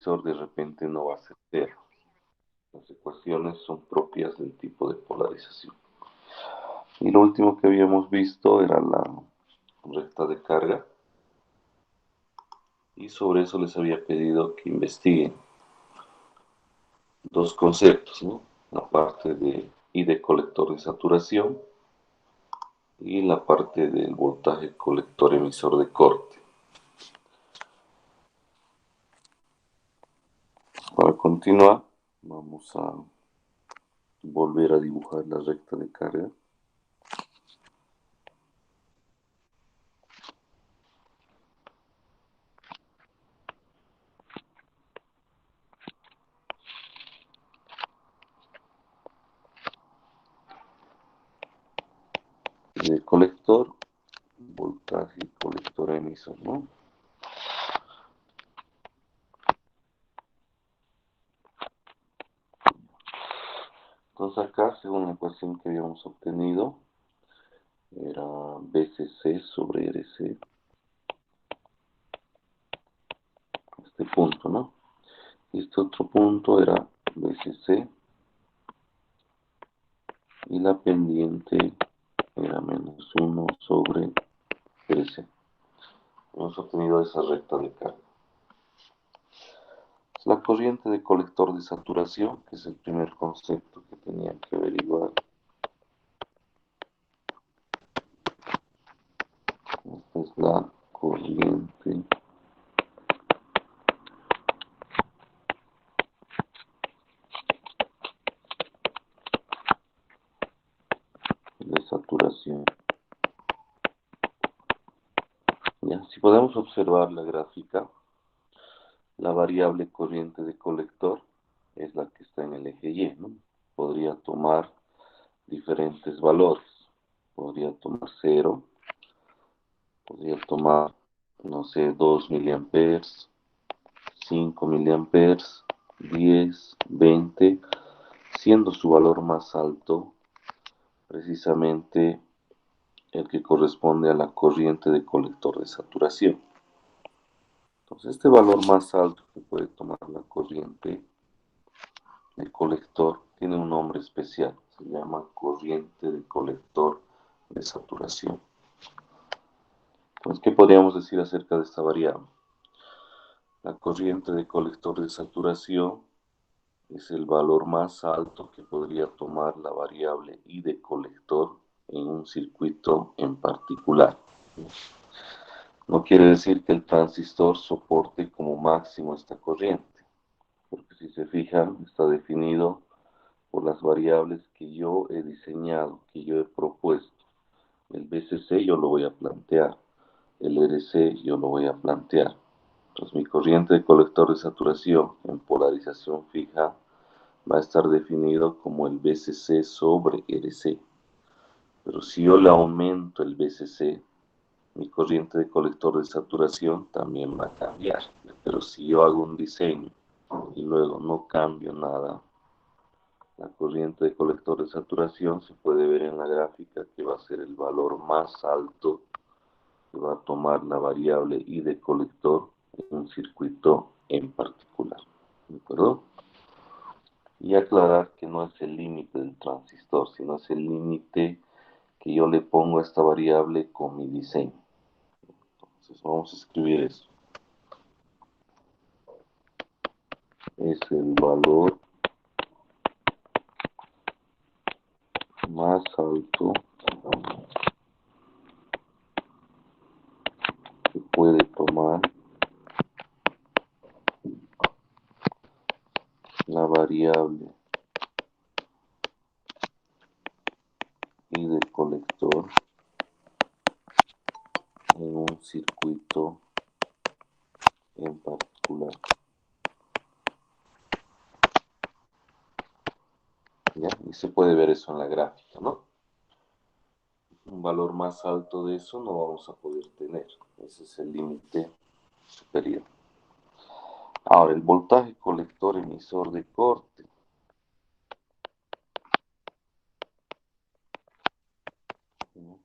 emisor de repente no va a ser cero. Las ecuaciones son propias del tipo de polarización. Y lo último que habíamos visto era la recta de carga. Y sobre eso les había pedido que investiguen dos conceptos, ¿no? La parte de I de colector de saturación y la parte del voltaje colector emisor de corte. Para continuar, vamos a volver a dibujar la recta de carga. De colector, voltaje colector emisor, ¿no? Entonces acá, según la ecuación que habíamos obtenido, era BCC sobre RC, este punto, ¿no? Y este otro punto era BCC y la pendiente era -1 sobre RC. Hemos obtenido esa recta de carga. La corriente de colector de saturación, que es el primer concepto que tenían que averiguar. Esta es la corriente de saturación. Ya, si podemos observar la gráfica, la variable corriente de colector es la que está en el eje Y, ¿no? Podría tomar diferentes valores. Podría tomar 0, podría tomar, no sé, 2 miliamperes, 5 miliamperes, 10, 20, siendo su valor más alto precisamente el que corresponde a la corriente de colector de saturación. Entonces, este valor más alto que puede tomar la corriente de colector tiene un nombre especial, se llama corriente de colector de saturación. Entonces, ¿qué podríamos decir acerca de esta variable? La corriente de colector de saturación es el valor más alto que podría tomar la variable I de colector en un circuito en particular. No quiere decir que el transistor soporte como máximo esta corriente, porque si se fijan, está definido por las variables que yo he diseñado, que yo he propuesto. El BCC yo lo voy a plantear, el RC yo lo voy a plantear. Entonces mi corriente de colector de saturación en polarización fija va a estar definido como el BCC sobre RC. Pero si yo le aumento el BCC, mi corriente de colector de saturación también va a cambiar. Pero si yo hago un diseño y luego no cambio nada, la corriente de colector de saturación se puede ver en la gráfica que va a ser el valor más alto que va a tomar la variable I de colector en un circuito en particular. ¿De acuerdo? Y aclarar que no es el límite del transistor, sino es el límite que yo le pongo a esta variable con mi diseño. Entonces vamos a escribir eso. Es el valor más alto que puede tomar la variable I de colector en un circuito en particular. ¿Ya? Y se puede ver eso en la gráfica, ¿no? Un valor más alto de eso no vamos a poder tener. Ese es el límite superior. Ahora, el voltaje colector emisor de corte. ¿No?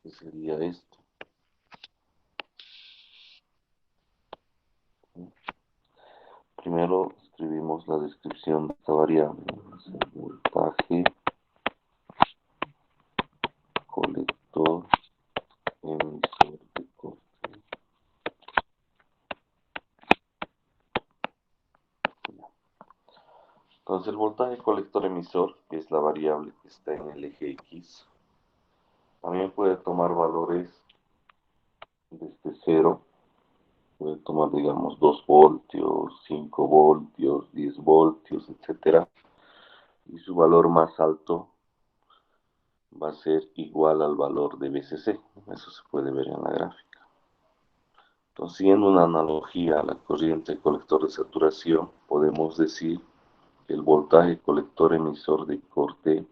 ¿Qué sería esto? primero escribimos la descripción de esta variable. Es el voltaje colector emisor de corte. Entonces el voltaje colector emisor, que es la variable que está en el eje X, también puede tomar valores desde 0. Puede tomar, digamos, 2 voltios, 5 voltios, 10 voltios, etcétera. Y su valor más alto va a ser igual al valor de VCC. Eso se puede ver en la gráfica. Entonces, siguiendo una analogía a la corriente colector de saturación, podemos decir que el voltaje colector emisor de corte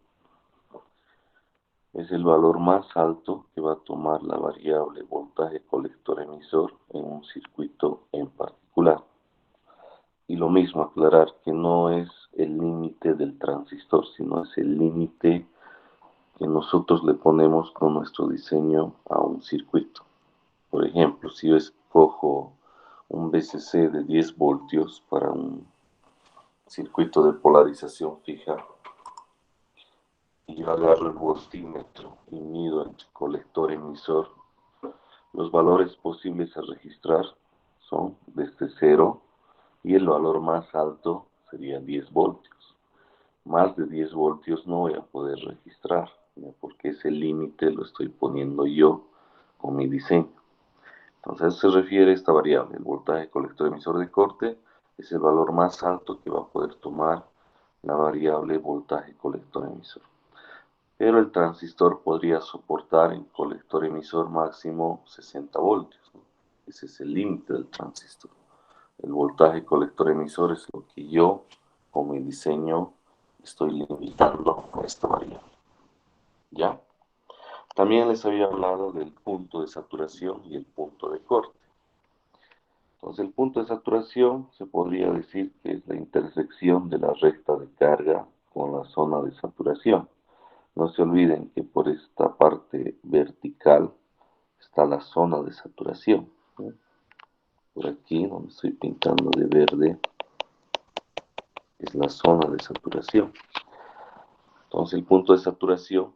es el valor más alto que va a tomar la variable voltaje colector emisor en un circuito en particular. Y lo mismo, aclarar que no es el límite del transistor, sino es el límite que nosotros le ponemos con nuestro diseño a un circuito. Por ejemplo, si yo escojo un VCC de 10 voltios para un circuito de polarización fija, y yo agarro el voltímetro y mido entre colector emisor, los valores posibles a registrar son desde 0 y el valor más alto sería 10 voltios. Más de 10 voltios no voy a poder registrar, ¿ya? Porque ese límite lo estoy poniendo yo con mi diseño. Entonces, a eso se refiere esta variable. El voltaje colector emisor de corte es el valor más alto que va a poder tomar la variable voltaje colector emisor. Pero el transistor podría soportar en colector emisor máximo 60 voltios, ¿no? Ese es el límite del transistor. El voltaje colector emisor es lo que yo, con mi diseño, estoy limitando a esta variable. ¿Ya? También les había hablado del punto de saturación y el punto de corte. Entonces, el punto de saturación se podría decir que es la intersección de la recta de carga con la zona de saturación. No se olviden que por esta parte vertical está la zona de saturación, ¿no? Por aquí, donde estoy pintando de verde, es la zona de saturación. Entonces, el punto de saturación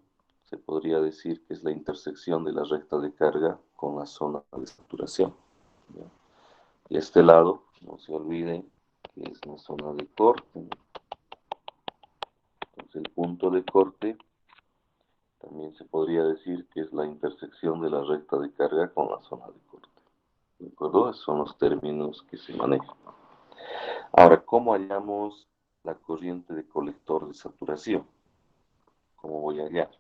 se podría decir que es la intersección de la recta de carga con la zona de saturación, ¿ya? Y este lado, no se olviden que es la zona de corte. Entonces, el punto de corte también se podría decir que es la intersección de la recta de carga con la zona de corte. ¿De acuerdo? Esos son los términos que se manejan. Ahora, ¿cómo hallamos la corriente de colector de saturación? ¿Cómo voy a hallar?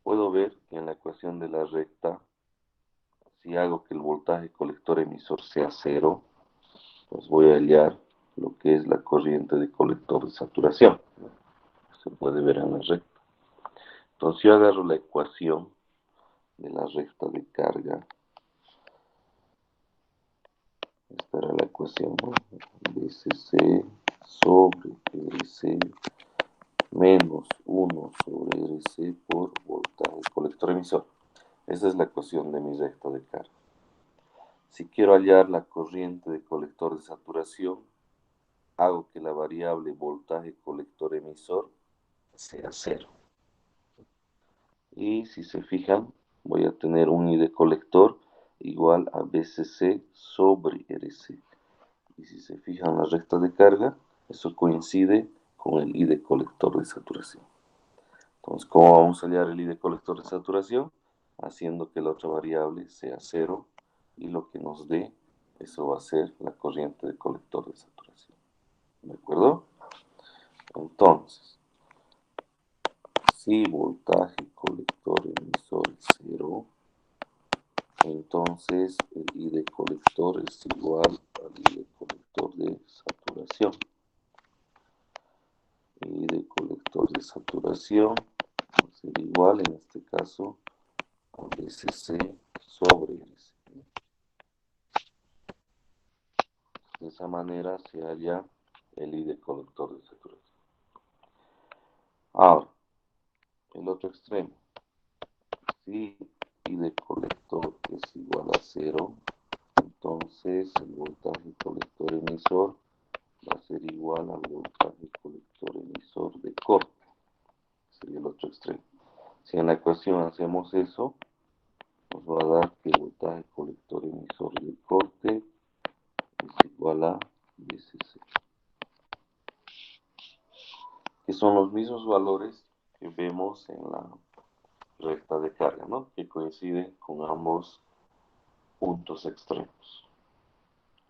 Puedo ver que en la ecuación de la recta, si hago que el voltaje colector emisor sea 0, pues voy a hallar lo que es la corriente de colector de saturación, ¿no? Se puede ver en la recta. Entonces yo agarro la ecuación de la recta de carga. Esta era la ecuación, ¿no? VCC sobre RC menos 1 sobre RC por voltaje colector emisor. Esa es la ecuación de mi recta de carga. Si quiero hallar la corriente de colector de saturación, hago que la variable voltaje colector emisor sea 0. Y si se fijan, voy a tener un I de colector igual a VCC sobre RC. Y si se fijan en la recta de carga, eso coincide con el I de colector de saturación. Entonces, ¿cómo vamos a hallar el I de colector de saturación? Haciendo que la otra variable sea 0 y lo que nos dé, eso va a ser la corriente de colector de saturación. ¿De acuerdo? Entonces, si voltaje colector emisor es 0, entonces el I de colector es igual al I de colector de saturación. I de colector de saturación va a ser igual, en este caso, a VCC sobre RC. De esa manera se halla el I de colector de saturación. Ahora, el otro extremo. Si I de colector es igual a 0, entonces el voltaje colector emisor va a ser igual al voltaje colector emisor de corte, sería el otro extremo. Si en la ecuación hacemos eso, nos va a dar que el voltaje colector emisor de corte es igual a VCC, que son los mismos valores que vemos en la recta de carga, ¿no? Que coinciden con ambos puntos extremos.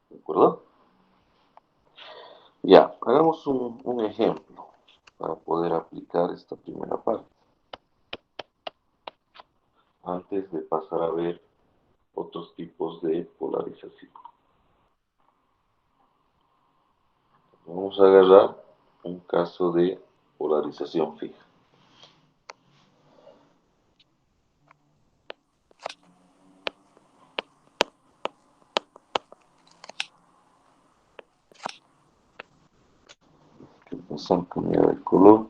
¿De acuerdo? Ya, hagamos un ejemplo para poder aplicar esta primera parte, antes de pasar a ver otros tipos de polarización. Vamos a agarrar un caso de polarización fija. Vamos a cambiar el color.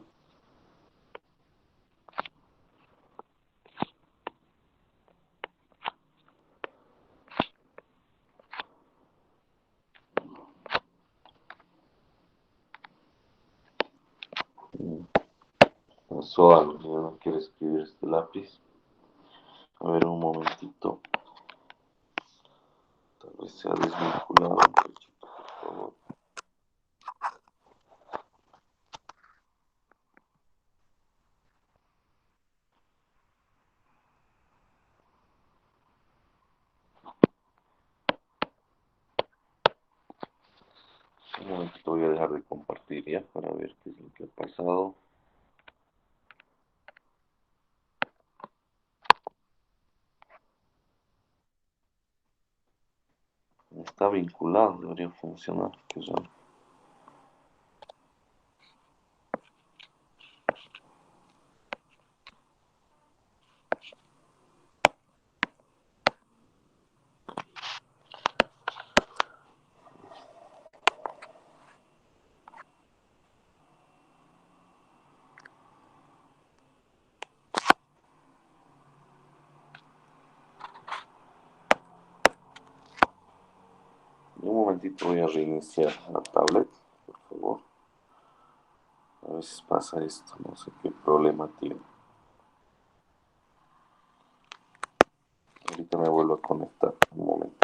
Pasó algo, yo no quiero escribir este lápiz. A ver, un momentito. Tal vez se ha desvinculado un poquito, por favor. Un momentito, voy a dejar de compartir ya para ver qué es lo que ha pasado. Está vinculado, debería funcionar. Qué raro. Un momentito, voy a reiniciar la tablet, por favor. A veces pasa esto, no sé qué problema tiene. Ahorita me vuelvo a conectar, un momento.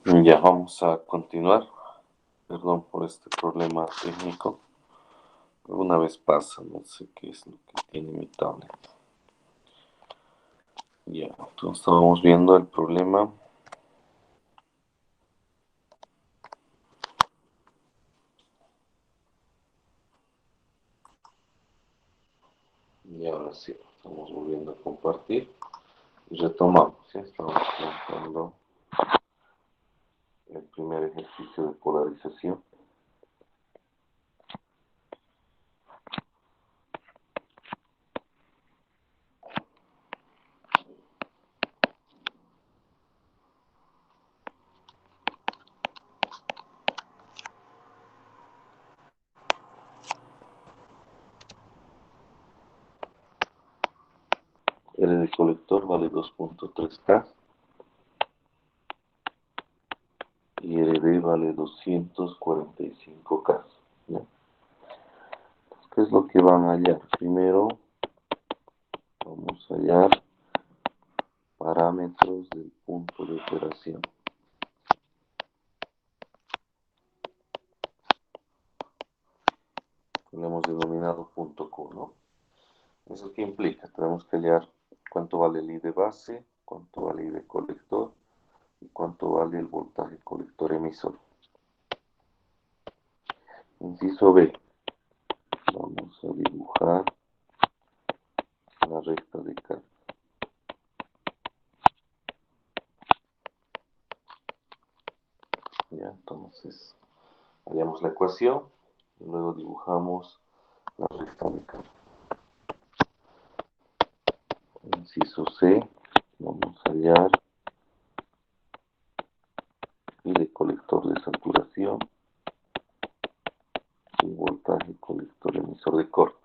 Ya vamos a continuar. Perdón por este problema técnico. Alguna vez pasa, no sé qué es lo que tiene mi tablet. Ya, entonces estábamos viendo el problema. Y ahora sí, estamos volviendo a compartir. Y retomamos, ¿sí? Estamos planteando el primer ejercicio de polarización. R de colector vale 2.3K y RD vale 245K. ¿Ya? ¿Qué es lo que van a hallar? Primero vamos a hallar parámetros del punto de operación. Lo hemos denominado punto Q, ¿no? ¿Eso qué implica? Tenemos que hallar cuánto vale el I de base, cuánto vale el I de colector y cuánto vale el voltaje colector emisor. Inciso B. Vamos a dibujar la recta de carga. Ya, entonces hallamos la ecuación y luego dibujamos la recta de carga. Inciso C. Vamos a hallar I de colector de saturación y voltaje colector emisor de corte.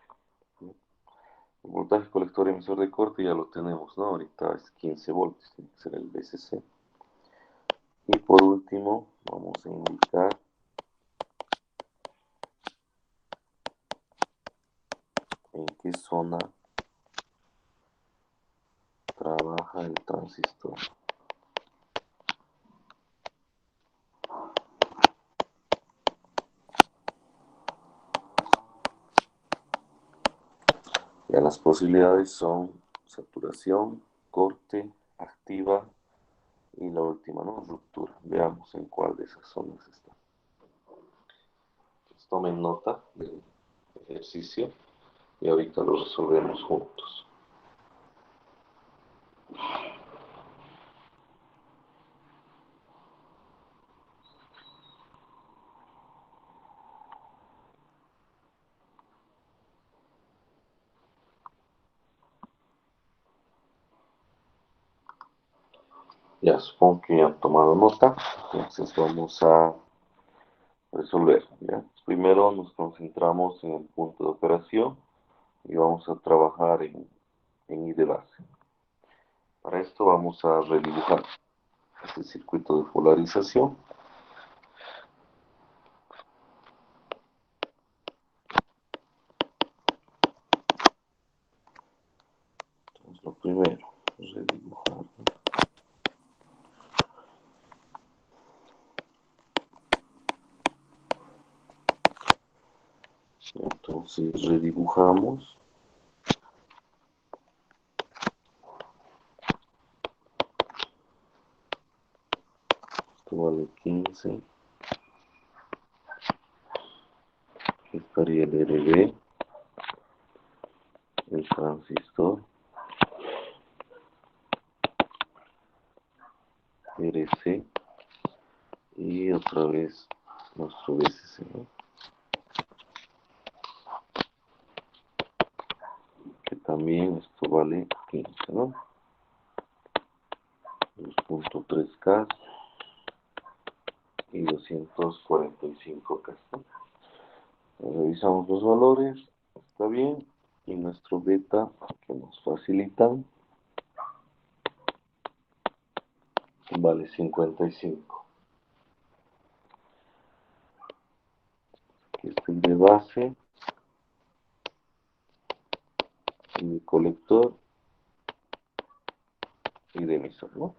El voltaje colector emisor de corte ya lo tenemos, ¿no? Ahorita es 15 voltios, tiene que ser el VCC. Y por último, vamos a indicar en qué zona trabaja el transistor. Ya las posibilidades son saturación, corte, activa y la última, ¿no? Ruptura. Veamos en cuál de esas zonas está. Entonces, tomen nota del ejercicio y ahorita lo resolvemos juntos. Ya supongo que ya han tomado nota, entonces vamos a resolver. ¿Ya? Primero nos concentramos en el punto de operación y vamos a trabajar en I de base. Para esto vamos a redibujar este circuito de polarización. Entonces lo primero, redibujar. Entonces redibujamos. Esto vale 15. Aquí estaría el RB, el transistor, RC y otra vez nuestro VCC, ¿no? Que también esto vale 15, ¿no? 2.3K y 245K, ¿no? Revisamos los valores, está bien, y nuestro beta que nos facilitan vale 55. Aquí estoy de base y de colector y de emisor, ¿no?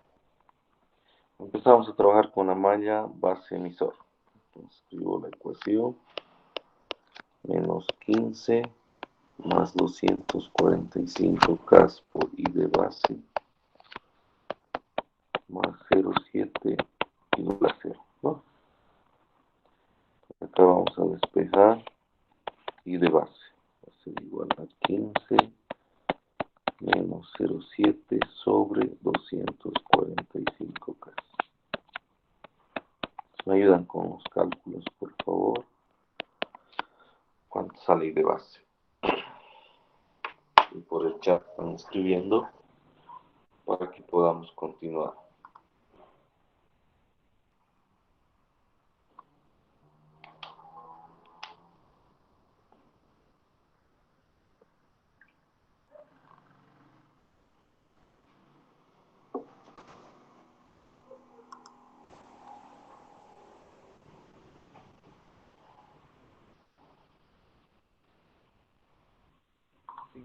Empezamos a trabajar con la malla base emisor. Entonces, escribo la ecuación: menos 15 más 245K por I de base más 0,7 igual a 0, ¿no? Acá vamos a despejar I de base. Va a ser igual a 15 menos 0,7 sobre 245K. ¿Me ayudan con los cálculos, por favor? ¿Cuánto sale I de base? Y por el chat están escribiendo para que podamos continuar.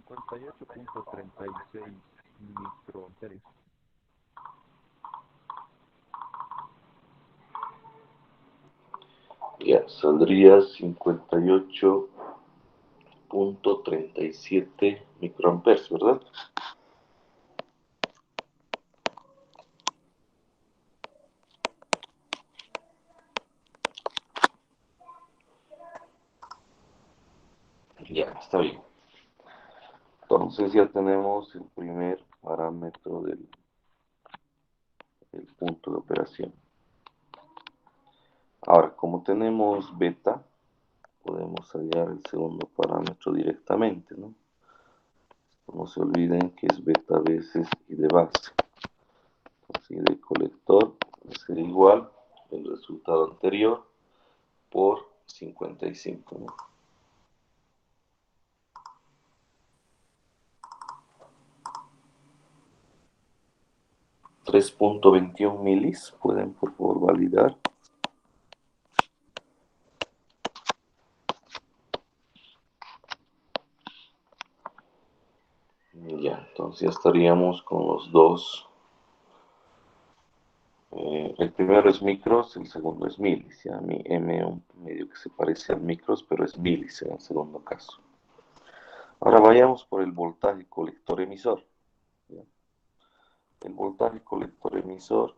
58.36 microamperios. Ya, saldría 58.37 microamperes, ¿verdad? Ya, está bien. Entonces ya tenemos el primer parámetro del punto de operación. Ahora, como tenemos beta, podemos hallar el segundo parámetro directamente, ¿no? No se olviden que es beta veces y de base. Así de colector va a ser igual el resultado anterior por 55, ¿no? 3.21 milis, pueden por favor validar. Ya, entonces ya estaríamos con los dos. El primero es micros, el segundo es milis. Ya mi M un medio que se parece al micros, pero es milis en el segundo caso. Ahora vayamos por el voltaje colector emisor. ¿Ya? El voltaje colector emisor,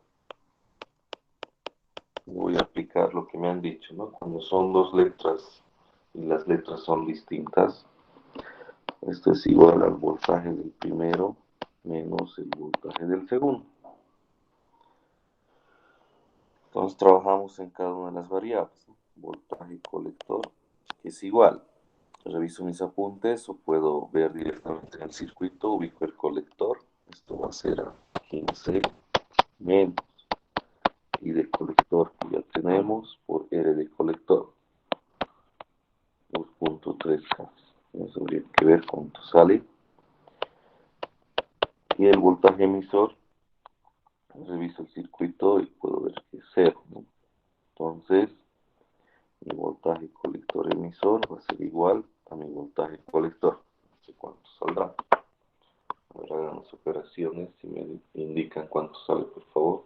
voy a aplicar lo que me han dicho, ¿no? Cuando son dos letras y las letras son distintas, esto es igual al voltaje del primero menos el voltaje del segundo. Entonces trabajamos en cada una de las variables, ¿no? Voltaje colector, que es igual. Reviso mis apuntes o puedo ver directamente en el circuito, ubico el colector. Esto va a ser a 15 menos I de colector que ya tenemos por R de colector. 2.3K. Eso habría que ver cuánto sale. Y el voltaje emisor, reviso el circuito y puedo ver que es cero, ¿no? Entonces, mi voltaje colector emisor va a ser igual a mi voltaje colector. No sé cuánto saldrá. A ver, hagan las operaciones y me indican cuánto sale, por favor.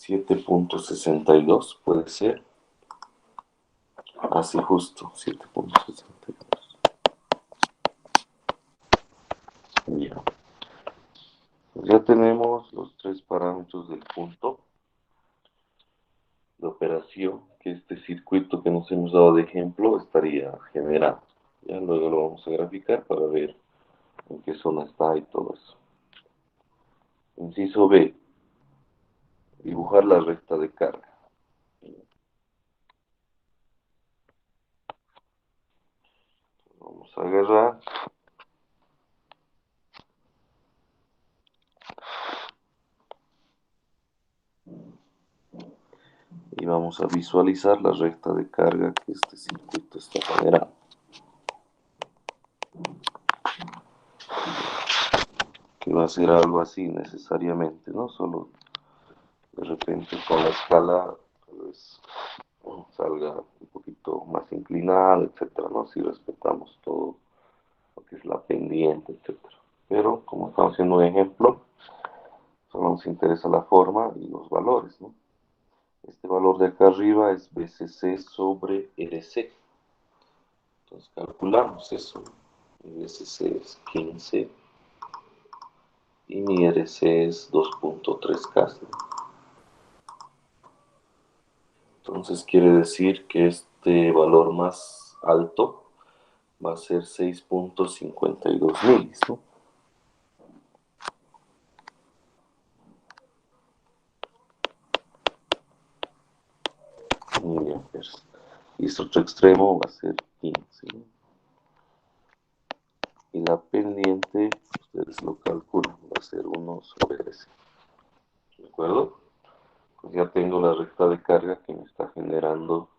$7.62 puede ser. Así justo, 7.62. Ya. Ya tenemos los tres parámetros del punto de operación que este circuito que nos hemos dado de ejemplo estaría generando. Ya luego lo vamos a graficar para ver en qué zona está y todo eso. Inciso B, dibujar la recta de carga. Vamos a agarrar y vamos a visualizar la recta de carga que este circuito está generando. Que va a ser algo así necesariamente, ¿no? Solo de repente con la escala tal vez salga un poquito más inclinada, etcétera, ¿no? Si respetamos todo lo que es la pendiente, etcétera. Pero como estamos haciendo un ejemplo, solo nos interesa la forma y los valores, ¿no? Este valor de acá arriba es BCC sobre RC. Entonces calculamos eso. Mi BCC es 15 y mi RC es 2.3K, ¿no? Entonces quiere decir que este valor más alto va a ser 6.52 milis, ¿no? Muy bien, pues. Y este otro extremo va a ser 15, ¿no? Y la pendiente, ustedes lo calculan, va a ser 1 sobre ese. ¿De acuerdo? Pues ya tengo la recta de carga que me está generando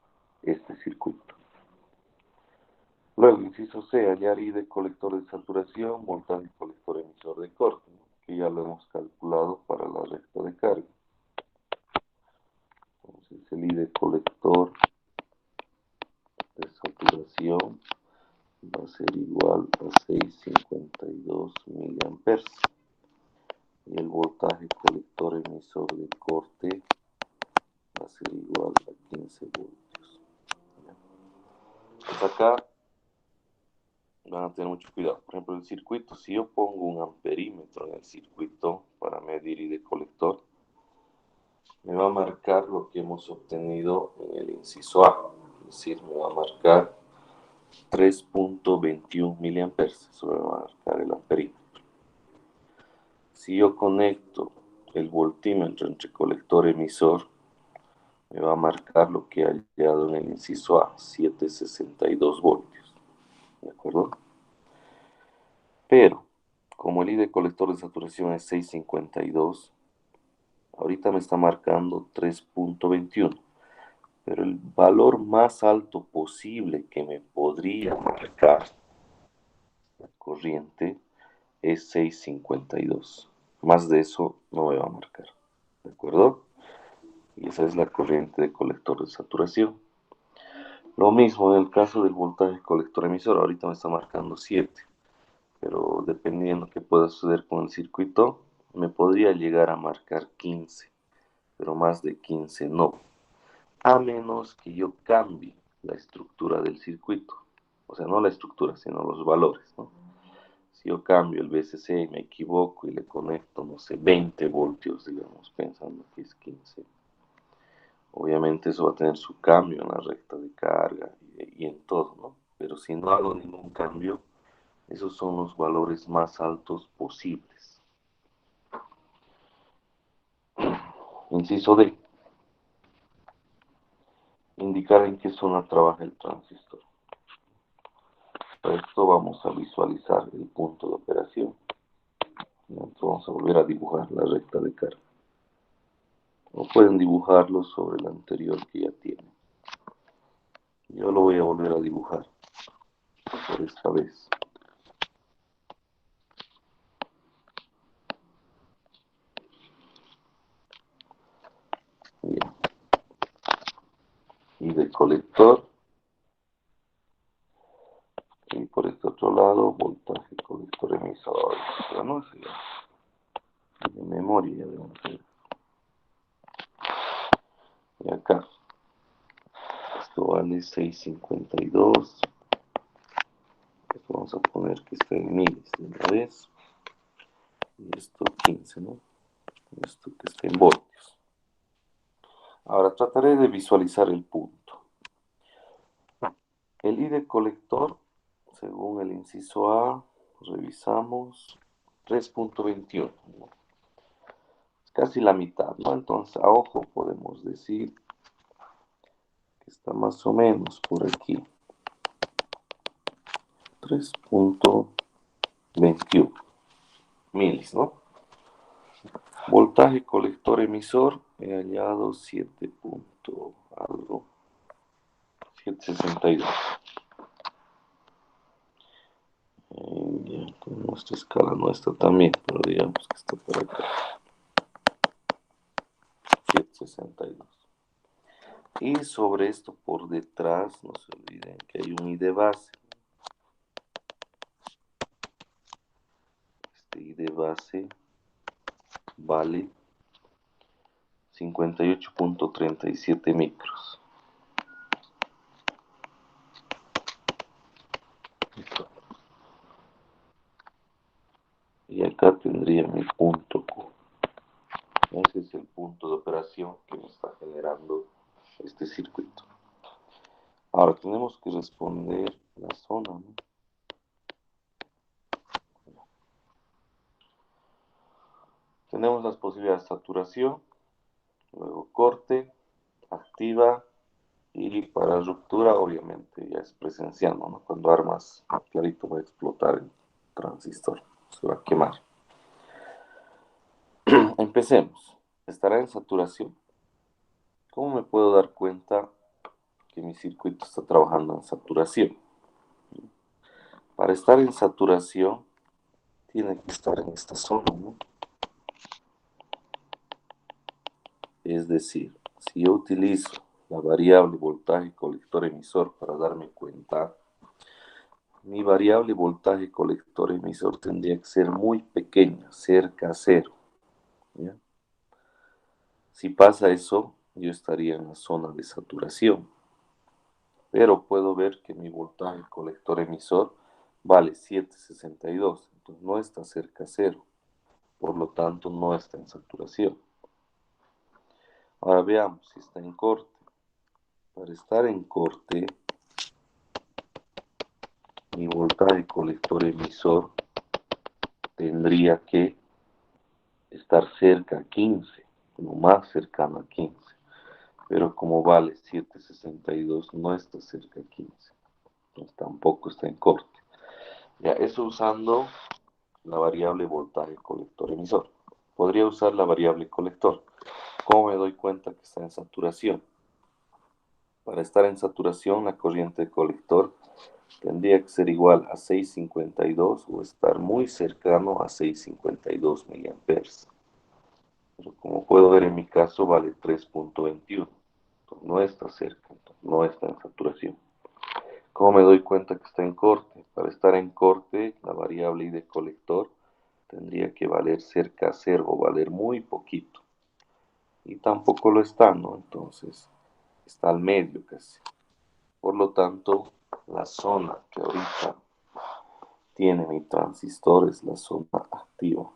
este circuito. Luego, inciso C, hallar I de colector de saturación, voltaje colector emisor de corte, ¿no? Que ya lo hemos calculado para la recta de carga. Entonces, el I de colector de saturación va a ser igual a 652 miliamperes. Y el voltaje colector emisor de corte va a ser igual a 15 voltios. Pues acá van a tener mucho cuidado. Por ejemplo, el circuito, si yo pongo un amperímetro en el circuito para medir I de colector, me va a marcar lo que hemos obtenido en el inciso A. Es decir, me va a marcar 3.21 miliamperes. Eso me va a marcar el amperímetro. Si yo conecto el voltímetro entre colector y emisor, me va a marcar lo que ha llegado en el inciso A, 762 voltios. ¿De acuerdo? Pero, como el I de colector de saturación es 652, ahorita me está marcando 3.21. Pero el valor más alto posible que me podría marcar la corriente es 652. Más de eso no me va a marcar. ¿De acuerdo? Y esa es la corriente de colector de saturación. Lo mismo en el caso del voltaje colector emisor. Ahorita me está marcando 7. Pero dependiendo qué pueda suceder con el circuito, me podría llegar a marcar 15. Pero más de 15 no. A menos que yo cambie la estructura del circuito. O sea, no la estructura, sino los valores, ¿no? Si yo cambio el VCC y me equivoco y le conecto, no sé, 20 voltios, digamos, pensando que es 15, obviamente eso va a tener su cambio en la recta de carga y en todo, ¿no? Pero si no hago ningún cambio, esos son los valores más altos posibles. Inciso D. Indicar en qué zona trabaja el transistor. Para esto vamos a visualizar el punto de operación. Entonces vamos a volver a dibujar la recta de carga. O pueden dibujarlo sobre el anterior que ya tienen. Yo lo voy a volver a dibujar por esta vez. Bien. Y de colector. Y por este otro lado, voltaje colector emisor. Pero no sé, de memoria ya debemos hacer. Y acá. Esto vale 652. Esto vamos a poner que está en miles de una vez. Y esto 15, ¿no? Esto que está en voltios. Ahora trataré de visualizar el punto. El I de colector, según el inciso A, revisamos 3.21, ¿no? Es casi la mitad, ¿no? Entonces, a ojo podemos decir que está más o menos por aquí. 3.21 milis, ¿no? Voltaje colector emisor, he hallado 7 punto algo, 762. Ya, con nuestra escala no está también, pero digamos que está por acá. 762. Y sobre esto por detrás, no se olviden que hay un I de base. Este I de base vale 58.37 micros. Listo. Y acá tendría mi punto Q. Ese es el punto de operación que me está generando este circuito. Ahora tenemos que responder la zona, ¿no? Tenemos las posibilidades de saturación, luego corte, activa Y para ruptura, obviamente, ya es presenciando, ¿no? Cuando armas, clarito va a explotar el transistor, se va a quemar. Empecemos. ¿Estará en saturación? ¿Cómo me puedo dar cuenta que mi circuito está trabajando en saturación? Para estar en saturación, tiene que estar en esta zona, ¿no? Es decir, si yo utilizo la variable voltaje colector emisor para darme cuenta, mi variable voltaje colector emisor tendría que ser muy pequeña, cerca a cero, ¿ya? Si pasa eso, yo estaría en la zona de saturación, pero puedo ver que mi voltaje colector emisor vale 7,62, entonces no está cerca a cero, por lo tanto no está en saturación. Ahora veamos si está en corte. Para estar en corte, mi voltaje colector emisor tendría que estar cerca a 15, lo más cercano a 15. Pero como vale 7,62, no está cerca a 15. Entonces tampoco está en corte. Ya, eso usando la variable voltaje colector emisor. Podría usar la variable colector. ¿Cómo me doy cuenta que está en saturación? Para estar en saturación, la corriente de colector tendría que ser igual a 6,52 o estar muy cercano a 6,52 miliamperes. Pero como puedo ver en mi caso, vale 3,21. Entonces no está cerca, entonces no está en saturación. ¿Cómo me doy cuenta que está en corte? Para estar en corte, la variable I de colector tendría que valer cerca a cero o valer muy poquito. Y tampoco lo está, ¿no? Entonces está al medio casi. Por lo tanto, la zona que ahorita tiene mi transistor es la zona activa.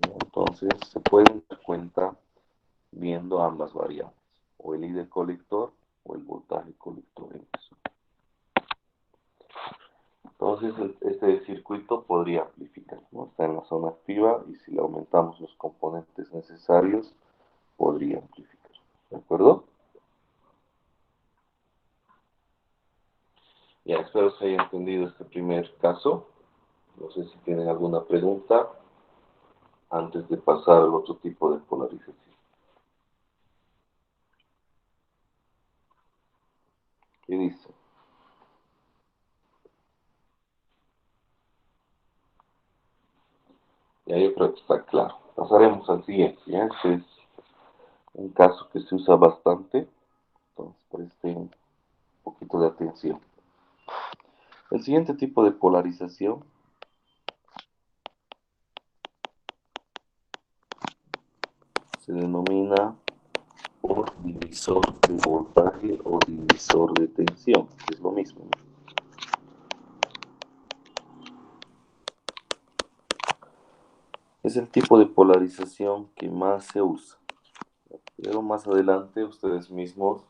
Entonces se pueden dar cuenta viendo ambas variables, o el I del colector o el voltaje colector emisor. Entonces este circuito podría amplificar, ¿no? Está en la zona activa y si le aumentamos los componentes necesarios, podría amplificar. ¿De acuerdo? Ya, espero que haya entendido este primer caso. No sé si tienen alguna pregunta antes de pasar al otro tipo de polarización. ¿Qué dice? Ya, yo creo que está claro. Pasaremos al siguiente. ¿Ya? Este es un caso que se usa bastante, entonces presten un poquito de atención. El siguiente tipo de polarización se denomina por divisor de voltaje o divisor de tensión, que es lo mismo, ¿no? Es el tipo de polarización que más se usa. Pero más adelante ustedes mismos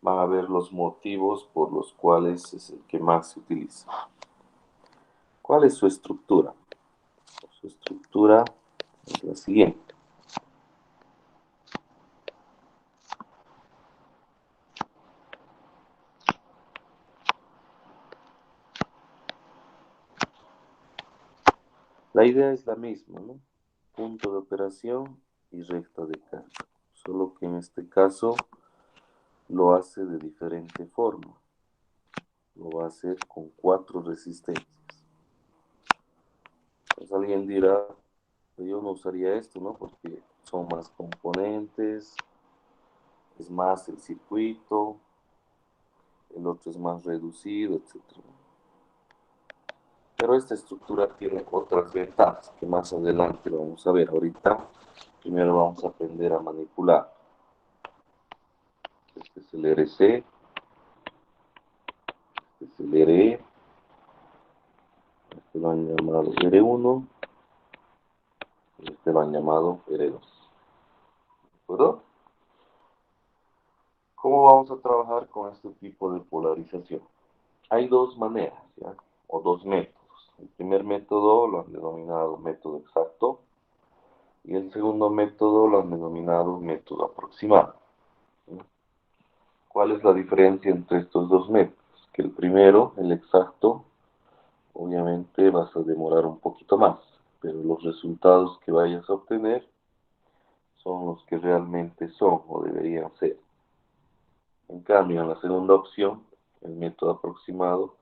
van a ver los motivos por los cuales es el que más se utiliza. ¿Cuál es su estructura? Su estructura es la siguiente. La idea es la misma, ¿no? Punto de operación y recta de carga. Solo que en este caso lo hace de diferente forma. Lo va a hacer con 4 resistencias. Pues alguien dirá, yo no usaría esto, ¿no? Porque son más componentes, es más el circuito, el otro es más reducido, etc. Pero esta estructura tiene otras ventajas que más adelante vamos a ver. Ahorita, primero vamos a aprender a manipular. Este es el RC, este es el RE, este lo han llamado R1 y este lo han llamado R2. ¿De acuerdo? ¿Cómo vamos a trabajar con este tipo de polarización? Hay dos maneras, ¿ya? O dos métodos. El primer método lo han denominado método exacto Y el segundo método lo han denominado método aproximado. ¿Cuál es la diferencia entre estos dos métodos? Que el primero, el exacto, obviamente vas a demorar un poquito más, pero los resultados que vayas a obtener son los que realmente son o deberían ser. En cambio, en la segunda opción, el método aproximado,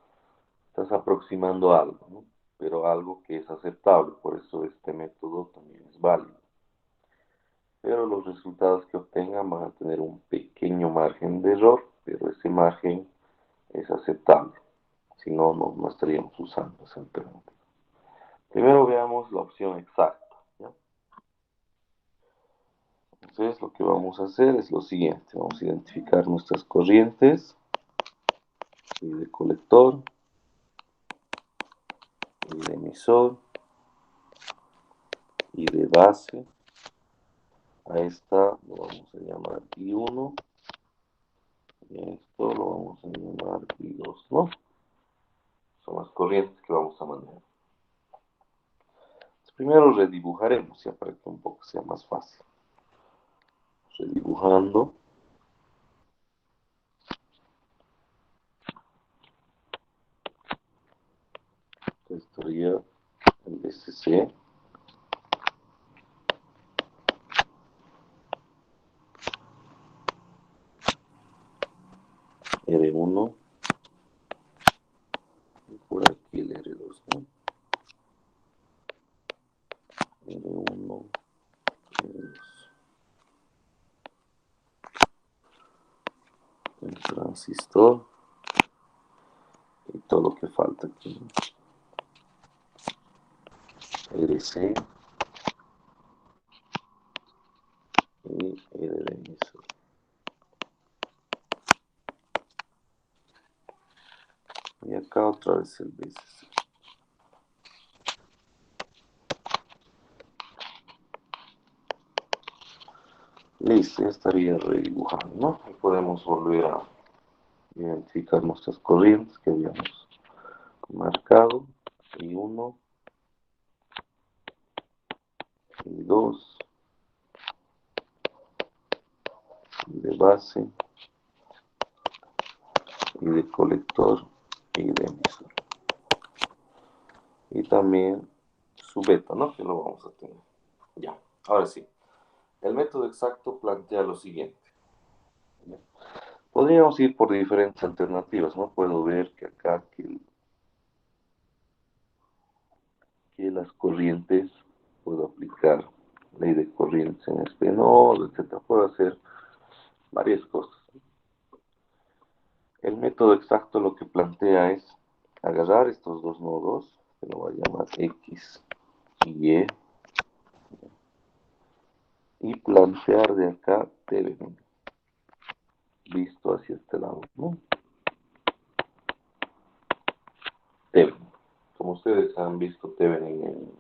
estás aproximando algo, ¿no? Pero algo que es aceptable, por eso este método también es válido. Pero los resultados que obtengan van a tener un pequeño margen de error, pero ese margen es aceptable. Si no, no estaríamos usando esa alternativa. Primero veamos la opción exacta, ¿ya? Entonces lo que vamos a hacer es lo siguiente. Vamos a identificar nuestras corrientes y de colector y de emisor y de base. A esta lo vamos a llamar I1 y a esto lo vamos a llamar I2, ¿no? Son las corrientes que vamos a manejar. Primero redibujaremos, ya para que un poco sea más fácil. Redibujando. Esto sería el SC. R1 y por aquí el R2, ¿no? R1, R2. El transistor y todo lo que falta aquí. RC y R de emisor. Y acá otra vez el BCC. Listo, ya estaría redibujando, ¿no? Y podemos volver a identificar nuestras corrientes que habíamos marcado. Y 1, y 2, y de base, y de colector, y de emisor. Y también su beta, ¿no? Que lo vamos a tener. Ya, ahora sí. El método exacto plantea lo siguiente. Podríamos ir por diferentes alternativas, ¿no? Puedo ver que acá que las corrientes, puedo aplicar ley de corrientes en este nodo, etcétera. Puedo hacer varias cosas. El método exacto lo que plantea es agarrar estos dos nodos, que lo voy a llamar X y Y plantear de acá Thevenin, visto hacia este lado, ¿no? Thevenin. Como ustedes han visto Thevenin en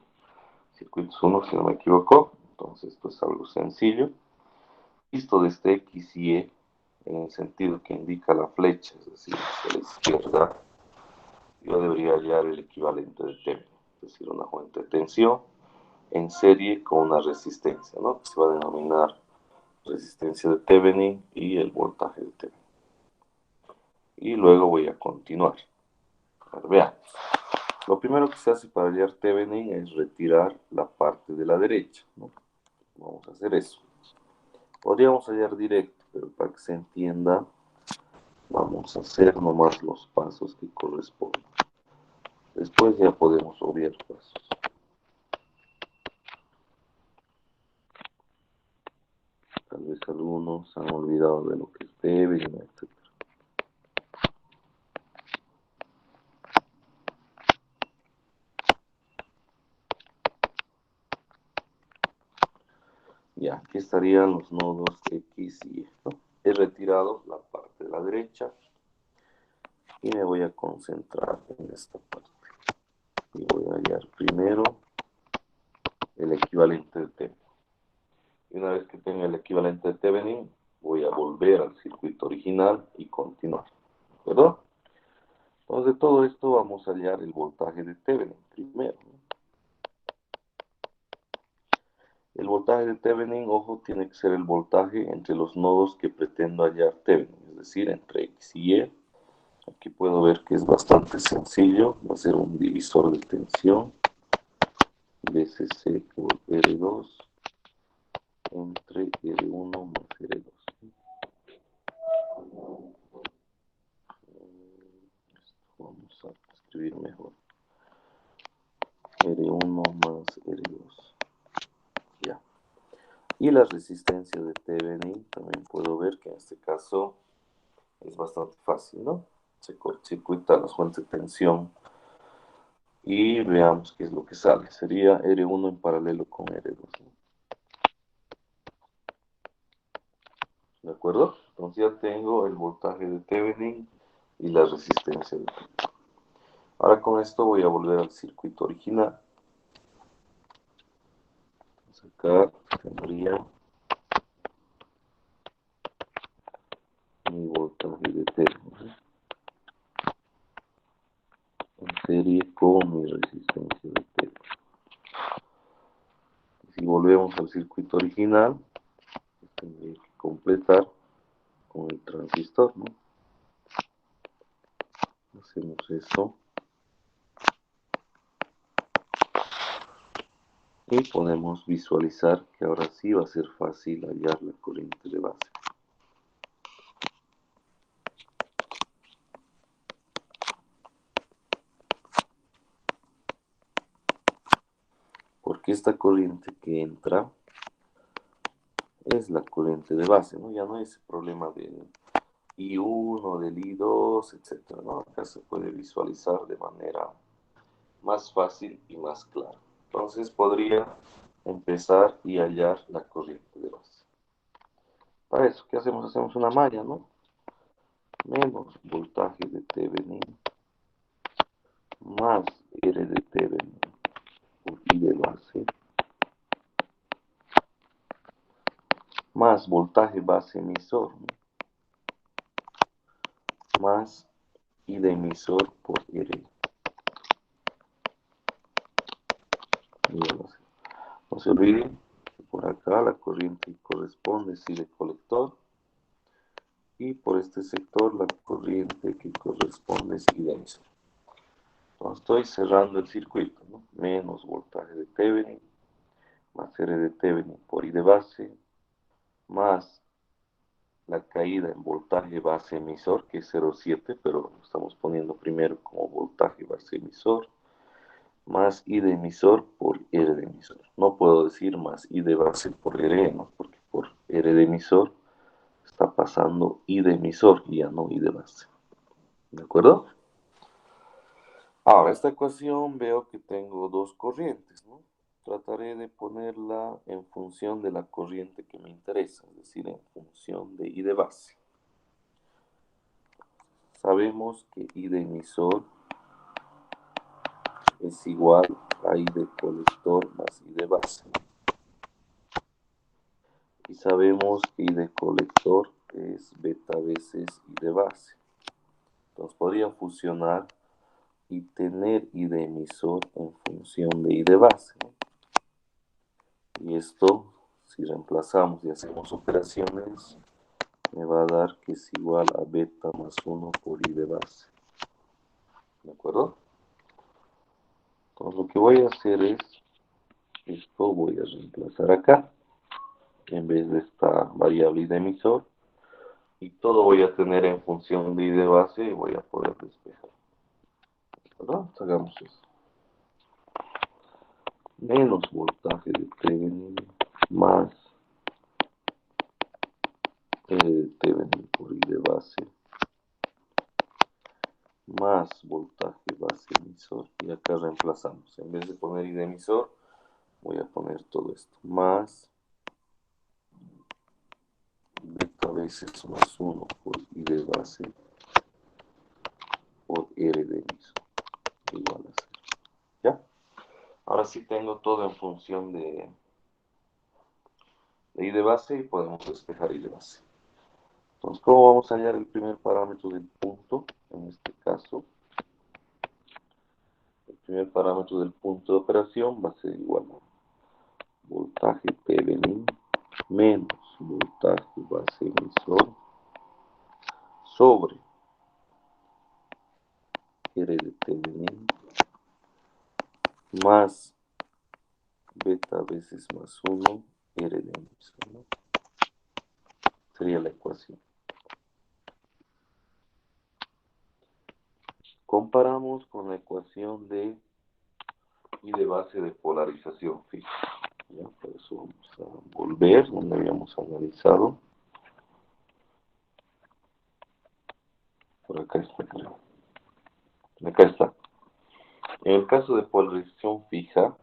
circuitos 1, si no me equivoco, entonces esto es algo sencillo. Visto desde X y en el sentido que indica la flecha, es decir, hacia la izquierda, yo debería hallar el equivalente de Thevenin, es decir, una fuente de tensión en serie con una resistencia, ¿no? Que se va a denominar resistencia de Thevenin y el voltaje de Thevenin. Y luego voy a continuar. A ver, veamos. Lo primero que se hace para hallar Thevenin es retirar la parte de la derecha, ¿no? Vamos a hacer eso. Podríamos hallar directo, pero para que se entienda, vamos a hacer nomás los pasos que corresponden. Después ya podemos obviar pasos. Tal vez algunos han olvidado de lo que es Thevenin, etc. Ya, aquí estarían los nodos X y Y, ¿no? He retirado la parte de la derecha y me voy a concentrar en esta parte. Y voy a hallar primero el equivalente de Thevenin. Y una vez que tenga el equivalente de Thevenin, voy a volver al circuito original y continuar. ¿De acuerdo? Entonces de todo esto vamos a hallar el voltaje de Thevenin primero. El voltaje de Thevenin, ojo, tiene que ser el voltaje entre los nodos que pretendo hallar Thevenin, es decir, entre X y Y. Aquí puedo ver que es bastante sencillo. Va a ser un divisor de tensión, VCC por R2 entre R1 más R2. Vamos a escribir mejor. R1 más R2. Ya. Y la resistencia de Thevenin, también puedo ver que en este caso es bastante fácil, ¿no? Se cortocircuita la fuente de tensión y veamos qué es lo que sale. Sería R1 en paralelo con R2, ¿no? ¿De acuerdo? Entonces ya tengo el voltaje de Thevenin y la resistencia de Thevenin. Ahora con esto voy a volver al circuito original. Entonces acá tendría mi voltaje de Thevenin, ¿sí? En serie con mi resistencia de Thevenin. Si volvemos al circuito original, tendría que completar con el transistor, ¿no? Hacemos eso y podemos visualizar que ahora sí va a ser fácil hallar la corriente de base. Porque esta corriente que entra es la corriente de base, ¿no? Ya no hay ese problema del I1, del I2, etcétera, ¿no? Acá se puede visualizar de manera más fácil y más clara. Entonces podría empezar y hallar la corriente de base. Para eso, ¿qué hacemos? Hacemos una malla, ¿no? Menos voltaje de Thevenin más R de Thevenin por I de base más voltaje base emisor, ¿no? Más I de emisor por R. No se olviden que por acá la corriente corresponde es I de colector y por este sector la corriente que corresponde es I de emisor. Entonces estoy cerrando el circuito, ¿no? Menos voltaje de Thevenin más R de Thevenin por I de base más la caída en voltaje base emisor, que es 0,7, pero lo estamos poniendo primero como voltaje base emisor, más I de emisor por R de emisor. No puedo decir más I de base por R, ¿no? Porque por R de emisor está pasando I de emisor y ya no I de base. ¿De acuerdo? Ahora, esta ecuación veo que tengo dos corrientes, ¿no? Trataré de ponerla en función de la corriente que me interesa, es decir, en función de I de base. Sabemos que I de emisor es igual a I de colector más I de base. Y sabemos que I de colector es beta veces I de base. Entonces podría fusionar y tener I de emisor en función de I de base, ¿no? Y esto, si reemplazamos y hacemos operaciones, me va a dar que es igual a beta más 1 por I de base. ¿De acuerdo? Entonces lo que voy a hacer es, esto voy a reemplazar acá, en vez de esta variable I de emisor, y todo voy a tener en función de I de base y voy a poder despejar. ¿Verdad? Entonces hagamos eso. Menos voltaje de Thevenin más de Thevenin por I de base más voltaje base emisor, y acá reemplazamos. En vez de poner I de emisor, voy a poner todo esto. Más beta veces más 1 por I de base por R de emisor. Igual a 0. ¿Ya? Ahora sí tengo todo en función de I de base y podemos despejar I de base. Entonces, ¿cómo vamos a hallar el primer parámetro del punto? En este caso, el primer parámetro del punto de operación va a ser igual a voltaje Thevenin menos voltaje base emisor sobre R de Thevenin más beta veces más 1 R de emisor, ¿no? Sería la ecuación. Comparamos con la ecuación de I de base de polarización fija. ¿Ya? Por eso vamos a volver donde habíamos analizado. Por acá está, creo. Acá está. En el caso de polarización fija,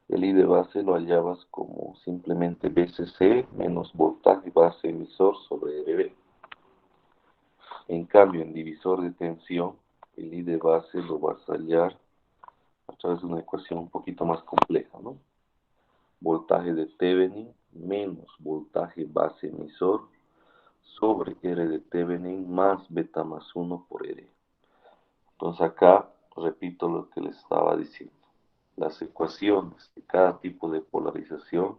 el I de base lo hallabas como simplemente BCC menos voltaje base emisor sobre RB. En cambio, en divisor de tensión, el I de base lo vas a hallar a través de una ecuación un poquito más compleja, ¿no? Voltaje de Thevenin menos voltaje base emisor sobre R de Thevenin más beta más 1 por R. Entonces acá repito lo que les estaba diciendo. Las ecuaciones de cada tipo de polarización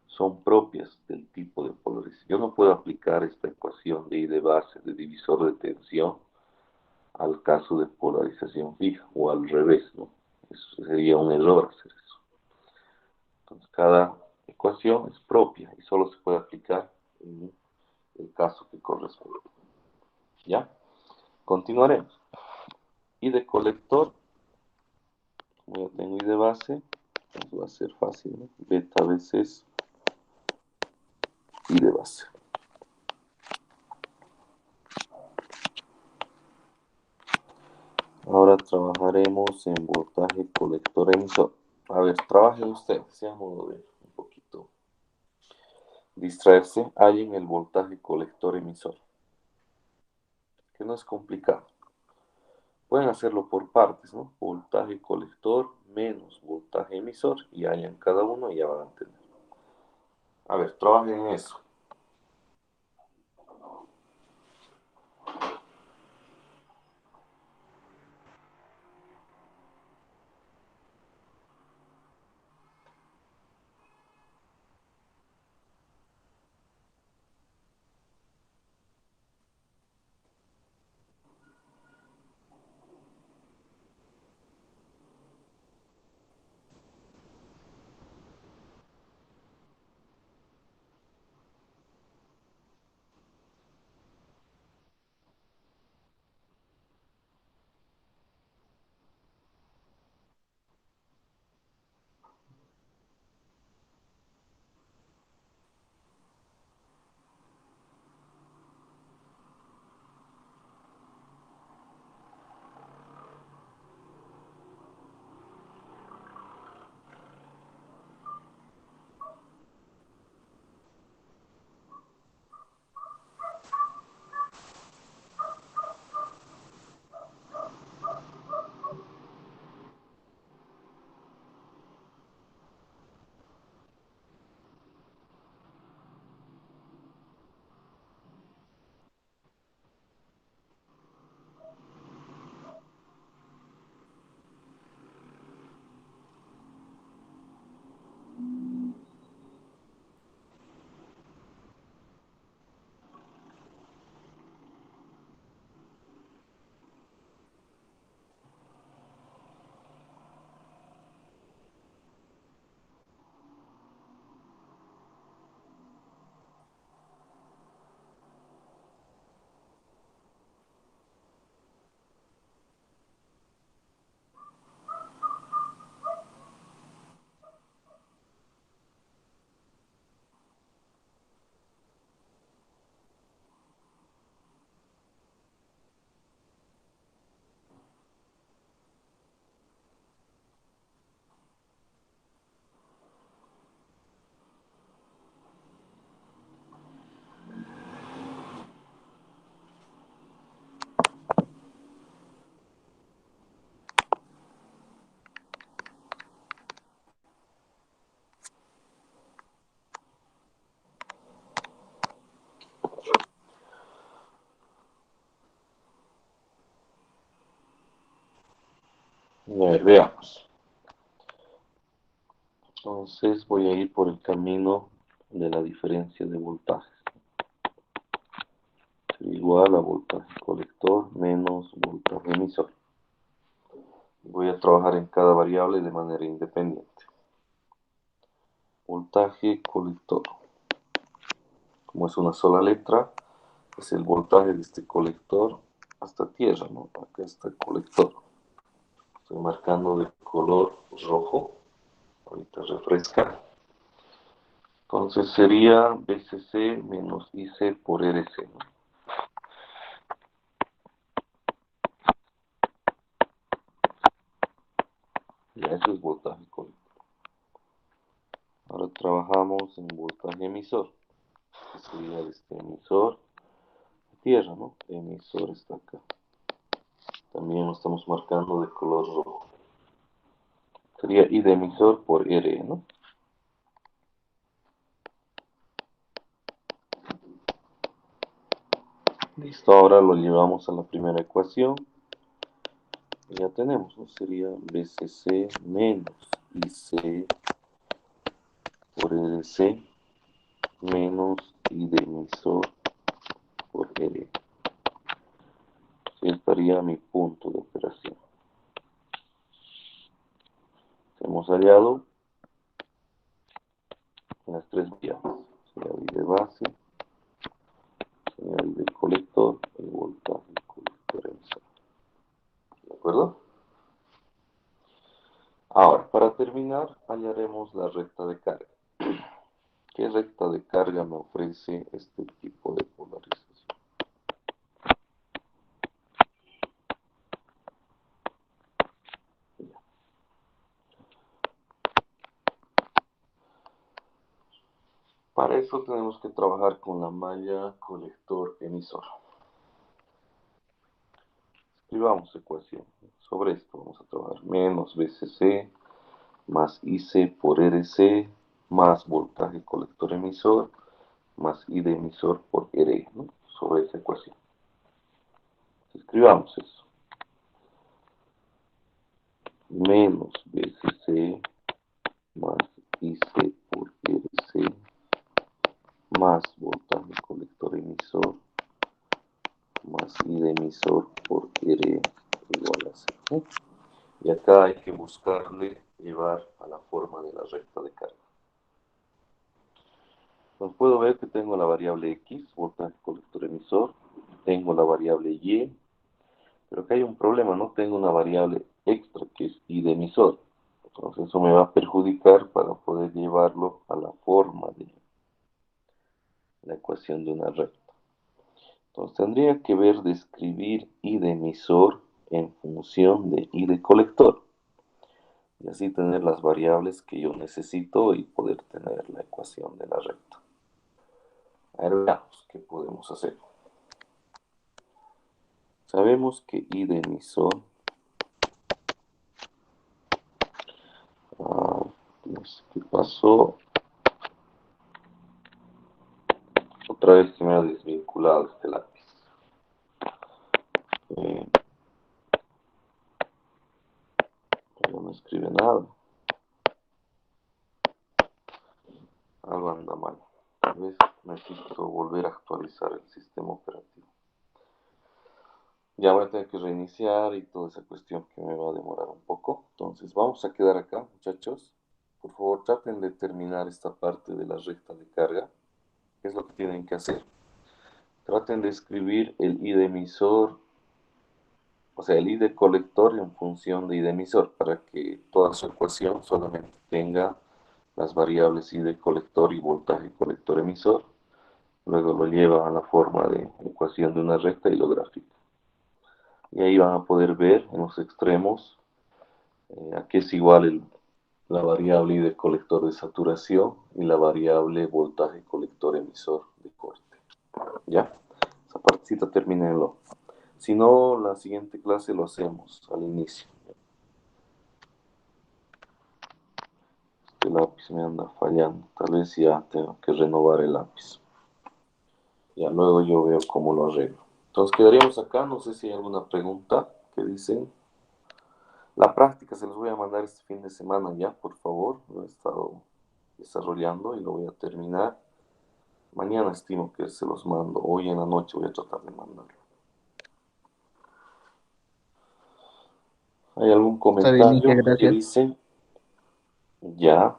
son propias del tipo de polarización. Yo no puedo aplicar esta ecuación de I de base de divisor de tensión al caso de polarización fija o al revés, ¿no? Eso sería un error hacer eso. Entonces cada ecuación es propia y solo se puede aplicar en el caso que corresponde. ¿Ya? Continuaremos. Y de colector, como ya tengo I de base, pues va a ser fácil, ¿no? Beta veces I de base. Ahora trabajaremos en voltaje colector emisor. A ver, trabajen ustedes, seamos ver un poquito. Distraerse, hallen el voltaje colector emisor, que no es complicado. Pueden hacerlo por partes, ¿no? Voltaje colector menos voltaje emisor y hallan cada uno y ya van a entender. A ver, trabajen en eso. A ver, veamos. Entonces voy a ir por el camino de la diferencia de voltajes. Sería igual a voltaje colector menos voltaje emisor. Voy a trabajar en cada variable de manera independiente. Voltaje colector. Como es una sola letra, es el voltaje de este colector hasta tierra, ¿no? Acá está el colector. Estoy marcando de color rojo. Ahorita refresca. Entonces sería BCC menos IC por RC, ¿no? Ya eso es voltaje colector. Ahora trabajamos en voltaje emisor. Que sería este emisor de tierra, ¿no? El emisor está acá. También lo estamos marcando de color rojo. Sería I de emisor por R, ¿no? Listo, ahora lo llevamos a la primera ecuación. Y ya tenemos, ¿no? Sería BCC menos IC por RC menos I de emisor por R. Así estaría mi punto de operación. Hemos hallado las tres variables. Sería I de base, sería I de colector y voltaje colector emisor. ¿De acuerdo? Ahora, para terminar, hallaremos la recta de carga. ¿Qué recta de carga me ofrece este tipo de polarización? Para eso tenemos que trabajar con la malla colector-emisor. Escribamos ecuación. Sobre esto vamos a trabajar menos BCC más IC por RC más voltaje colector-emisor más I de emisor por R, ¿no? Sobre esa ecuación. Escribamos eso. Menos BCC más IC por RC más voltaje colector emisor más I de emisor por R igual a 0. Y acá hay que buscarle llevar a la forma de la recta de carga. Entonces puedo ver que tengo la variable X, voltaje colector emisor, tengo la variable Y, pero acá hay un problema, no tengo una variable extra que es I de emisor. Entonces eso me va a perjudicar para poder llevarlo a la forma de la ecuación de una recta. Entonces tendría que ver de escribir I de emisor en función de I de colector. Y así tener las variables que yo necesito y poder tener la ecuación de la recta. A ver, veamos qué podemos hacer. Sabemos que I de emisor, no sé qué pasó, otra vez se me ha desvinculado este lápiz. No escribe nada. Algo anda mal. Tal vez necesito volver a actualizar el sistema operativo. Ya voy a tener que reiniciar y toda esa cuestión que me va a demorar un poco. Entonces vamos a quedar acá, muchachos. Por favor, traten de terminar esta parte de la recta de carga. ¿Qué es lo que tienen que hacer? Traten de escribir el I de emisor, o sea, el I de colector en función de I de emisor, para que toda su ecuación solamente tenga las variables I de colector y voltaje colector emisor. Luego lo lleva a la forma de ecuación de una recta y lo grafica. Y ahí van a poder ver en los extremos a qué es igual la variable I de colector de saturación y la variable voltaje colector emisor de corte. ¿Ya? Esa partecita termínenlo. Si no, la siguiente clase lo hacemos al inicio. Este lápiz me anda fallando. Tal vez ya tengo que renovar el lápiz. Ya luego yo veo cómo lo arreglo. Entonces quedaríamos acá. No sé si hay alguna pregunta que dicen. La práctica se los voy a mandar este fin de semana ya, por favor. Lo he estado desarrollando y lo voy a terminar. Mañana estimo que se los mando. Hoy en la noche voy a tratar de mandarlo. ¿Hay algún Está bien, Inge, comentario que gracias. dicen? Ya.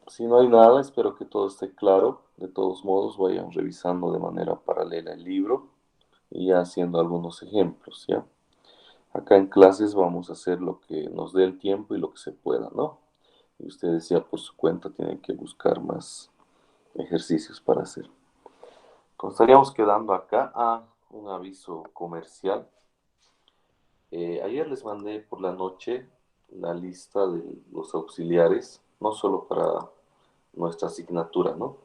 Si no hay nada, espero que todo esté claro. De todos modos, vayan revisando de manera paralela el libro y ya haciendo algunos ejemplos, ¿ya? Acá en clases vamos a hacer lo que nos dé el tiempo y lo que se pueda, ¿no? Y ustedes ya por su cuenta tienen que buscar más ejercicios para hacer. Entonces estaríamos quedando acá a un aviso comercial. Ayer les mandé por la noche la lista de los auxiliares, no solo para nuestra asignatura, ¿no?